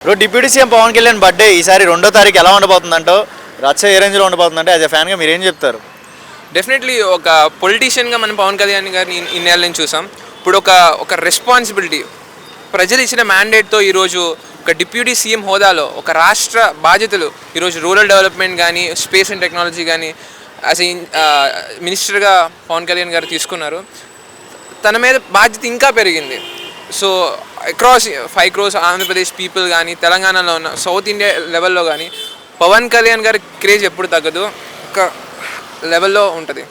Bro deputy CM Pawan Kalyan birthday ఈసారి 2వ తారీఖు ఎలా ఉండబోతుందంటో రచ్చ ఏ రేంజ్లో ఉండబోతుందంటే యాజ్ ఎ ఫ్యాన్గా మీరు ఏం చెప్తారు? డెఫినెట్లీ ఒక పొలిటీషియన్గా మనం పవన్ కళ్యాణ్ గారిని ఇన్నేళ్ళ నుంచి చూసాం. ఇప్పుడు ఒక రెస్పాన్సిబిలిటీ ప్రజలు ఇచ్చిన మ్యాండేట్తో ఈరోజు ఒక డిప్యూటీ సీఎం హోదాలో ఒక రాష్ట్ర బాధ్యతలు ఈరోజు రూరల్ డెవలప్మెంట్ కానీ స్పేస్ అండ్ టెక్నాలజీ కానీ యాజ్ మినిస్టర్గా పవన్ కళ్యాణ్ గారు తీసుకున్నారు. తన మీద బాధ్యత ఇంకా పెరిగింది. So across 5 crores Andhra Pradesh people కానీ తెలంగాణలో ఉన్న సౌత్ ఇండియా లెవెల్లో కానీ పవన్ కళ్యాణ్ గారి క్రేజ్ ఎప్పుడు తగ్గదు, ఒక లెవెల్లో ఉంటుంది.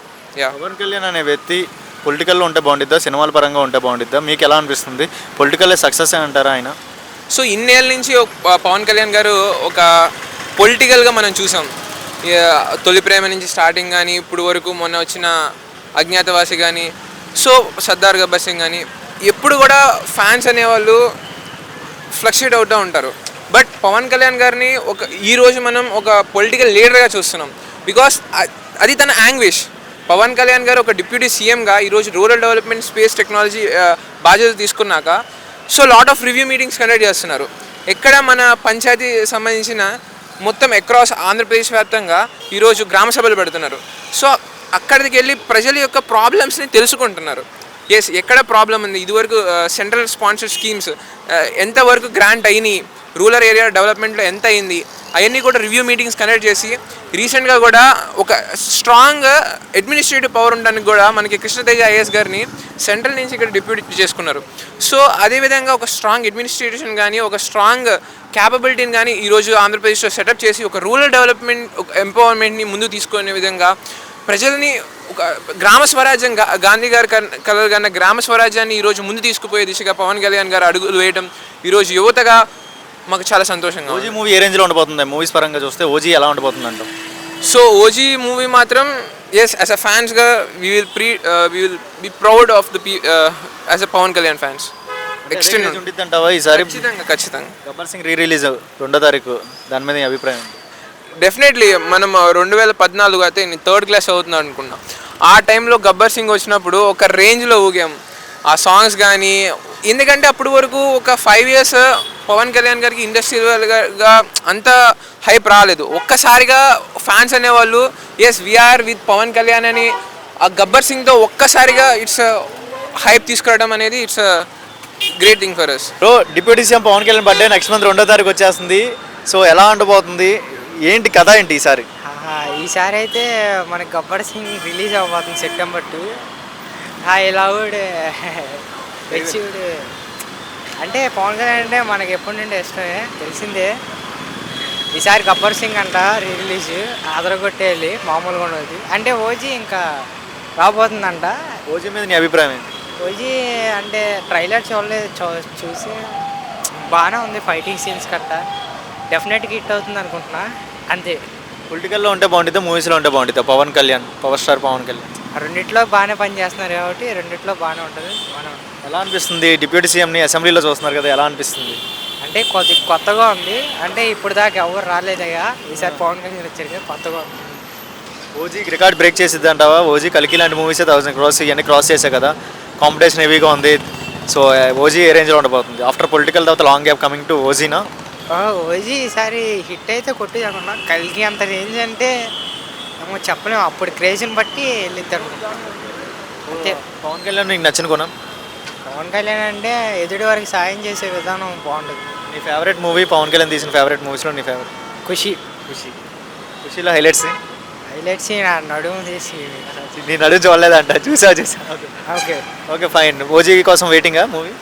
పవన్ కళ్యాణ్ అనే వ్యక్తి పొలిటికల్లో ఉంటే బాగుండిద్దా, సినిమాల పరంగా ఉంటే బాగుండిద్దా? మీకు ఎలా అనిపిస్తుంది? పొలిటికల్ సక్సెస్ అంటారా ఆయన? సో ఇన్నేళ్ళ నుంచి పవన్ కళ్యాణ్ గారు ఒక పొలిటికల్గా మనం చూసాం. తొలి ప్రేమ నుంచి స్టార్టింగ్ కానీ ఇప్పుడు వరకు మొన్న వచ్చిన అజ్ఞాతవాసి కానీ సో సర్దార్ గబ్బర్ సింగ్ కానీ ఎప్పుడు కూడా ఫ్యాన్స్ అనేవాళ్ళు ఫ్లక్చుయేట్ అవుతూ ఉంటారు. బట్ పవన్ కళ్యాణ్ గారిని ఈరోజు మనం ఒక పొలిటికల్ లీడర్గా చూస్తున్నాం. బికాస్ అది తన యాంగ్విష్. పవన్ కళ్యాణ్ గారు ఒక డిప్యూటీ సీఎంగా ఈరోజు రూరల్ డెవలప్మెంట్ స్పేస్ టెక్నాలజీ బాధ్యత తీసుకున్నాక so lot of review meetings conduct చేస్తున్నారు. ఎక్కడ మన పంచాయతీ సంబంధించిన మొత్తం అక్రాస్ ఆంధ్రప్రదేశ్ వ్యాప్తంగా ఈరోజు గ్రామ సభలు పెడుతున్నారు. సో అక్కడికి వెళ్ళి ప్రజల యొక్క ప్రాబ్లమ్స్ని తెలుసుకుంటున్నారు. ఎక్కడ ప్రాబ్లం ఉంది, ఇదివరకు సెంట్రల్ స్పాన్సర్డ్ స్కీమ్స్ ఎంతవరకు గ్రాంట్ అయినాయి, రూరల్ ఏరియా డెవలప్మెంట్లో ఎంత అయింది, అవన్నీ కూడా రివ్యూ మీటింగ్స్ కండక్ట్ చేసి రీసెంట్గా కూడా ఒక స్ట్రాంగ్ అడ్మినిస్ట్రేటివ్ పవర్ ఉండడానికి కూడా మనకి కృష్ణతేజ ఐఏఎస్ గారిని సెంట్రల్ నుంచి ఇక్కడ డిప్యూటీ చేసుకున్నారు. సో అదేవిధంగా ఒక స్ట్రాంగ్ అడ్మినిస్ట్రేషన్ కానీ ఒక స్ట్రాంగ్ క్యాపబిలిటీని కానీ ఈరోజు ఆంధ్రప్రదేశ్లో సెటప్ చేసి ఒక రూరల్ డెవలప్మెంట్ ఎంపవర్మెంట్ని ముందుకు తీసుకునే విధంగా ప్రజలని ఒక గ్రామ స్వరాజ్యం గాంధీ గారి కలలు కన్నా గ్రామ స్వరాజ్యాన్ని ఈరోజు ముందు తీసుకుపోయే దిశగా పవన్ కళ్యాణ్ గారు అడుగులు వేయడం ఈరోజు యువతగా మాకు చాలా సంతోషంగా. ఓజీ మూవీ ఏ రేంజ్లో ఉండబోతుంది? మూవీస్ పరంగా చూస్తే ఓజీ ఎలా ఉండబోతుంది అంటాం? సో ఓజీ మూవీ మాత్రం ఎస్ యాజ్ అ ఫ్యాన్స్గా we will be proud of the as a Pawan Kalyan fans. Extend ఉంటుంది అంటావా ఈసారి? ఖచ్చితంగా గబ్బర్ సింగ్ రిలీజ్ 2వ తారీఖు, దాని మీద అభిప్రాయం? డెఫినెట్లీ మనం 2014 అయితే నేను 3rd క్లాస్ అవుతున్నాను అనుకున్నా. ఆ టైంలో గబ్బర్ సింగ్ వచ్చినప్పుడు ఒక రేంజ్లో ఊగాం ఆ సాంగ్స్ కానీ. ఎందుకంటే అప్పటి వరకు ఒక 5 years పవన్ కళ్యాణ్ గారికి ఇండస్ట్రియల్గా అంత హైప్ రాలేదు. ఒక్కసారిగా ఫ్యాన్స్ అనేవాళ్ళు yes we are with Pawan Kalyan అని ఆ గబ్బర్ సింగ్తో ఒక్కసారిగా ఇట్స్ హైప్ తీసుకురావడం అనేది it's great thing for us. Bro deputy CM Pawan Kalyan birthday next month 2వ తారీఖు వచ్చేస్తుంది. సో ఎలా ఉండబోతుంది, ఏంటి కథ ఏంటి ఈసారి? ఈసారి అయితే మనకి గబ్బర్ సింగ్ రిలీజ్ అవ్వబోతుంది September 2. ఇలా కూడా వెచ్చిడు అంటే పవన్ కళ్యాణ్ అంటే మనకి ఎప్పటి నుండి ఇష్టమే తెలిసిందే. ఈసారి గబ్బర్ సింగ్ అంట రిలీజ్ అదరగొట్టేయాలి, మామూలుగా ఉండదు. అంటే ఓజీ ఇంకా రాబోతుందంట. ఓజీ మీద నీ అభిప్రాయం ఏంటి? ఓజీ అంటే ట్రైలర్ చూసి బాగానే ఉంది, ఫైటింగ్ సీన్స్ కట్ట డెఫినెట్గా హిట్ అవుతుంది అనుకుంటున్నా. అంతే. పొలిటికల్లో ఉంటే బాగుంటుందా, మూవీస్లో ఉంటే బాగుంటుందా? పవన్ కళ్యాణ్, పవర్ స్టార్ పవన్ కళ్యాణ్ రెండిట్లో బాగానే పనిచేస్తున్నారు కాబట్టి రెండిట్లో బాగానే ఉంటుంది. ఎలా అనిపిస్తుంది? డిప్యూటీ సీఎంని అసెంబ్లీలో చూస్తున్నారు కదా, ఎలా అనిపిస్తుంది? అంటే కొత్తగా ఉంది. అంటే ఇప్పుడు దాకా ఎవరు రాలేదయ్యా, ఈసారి పవన్ కళ్యాణ్ వచ్చారు కదా, కొత్తగా ఉంది. ఓజీ రికార్డ్ బ్రేక్ చేసిద్ది అంటావా? ఓజీ కలికి లాంటి మూవీసే 1000 crores ఇవన్నీ క్రాస్ చేసే కదా, కాంపిటీషన్ హెవీగా ఉంది. సో ఓజీ ఏ రేంజ్లో ఉండబోతుంది? ఆఫ్టర్ పొలిటికల్ తర్వాత లాంగ్ గ్యాప్ కమింగ్ టు ఓజీనా? ఓజీ ఈసారి హిట్ అయితే కొట్టి అనుకున్నా. కలికి అంత రేంజ్ అంటే చెప్పలేము, అప్పుడు క్రేజ్ని బట్టి వెళ్ళిద్దాం అంతే. పవన్ కళ్యాణ్ నీకు నచ్చిన కొనం? పవన్ కళ్యాణ్ అంటే ఎదుటి వారికి సాయం చేసే విధానం బాగుంటుంది. నీ ఫేవరెట్ మూవీ పవన్ కళ్యాణ్ తీసిన ఫేవరెట్ మూవీస్లో నీ ఫేవరెట్? ఖుషి. ఖుషీలో హైలైట్స్ నా నడుము తీసి నీ నడుము చూడలేదంట, చూసా. Okay okay fine. ఓజీ కోసం వెయిటింగా మూవీ?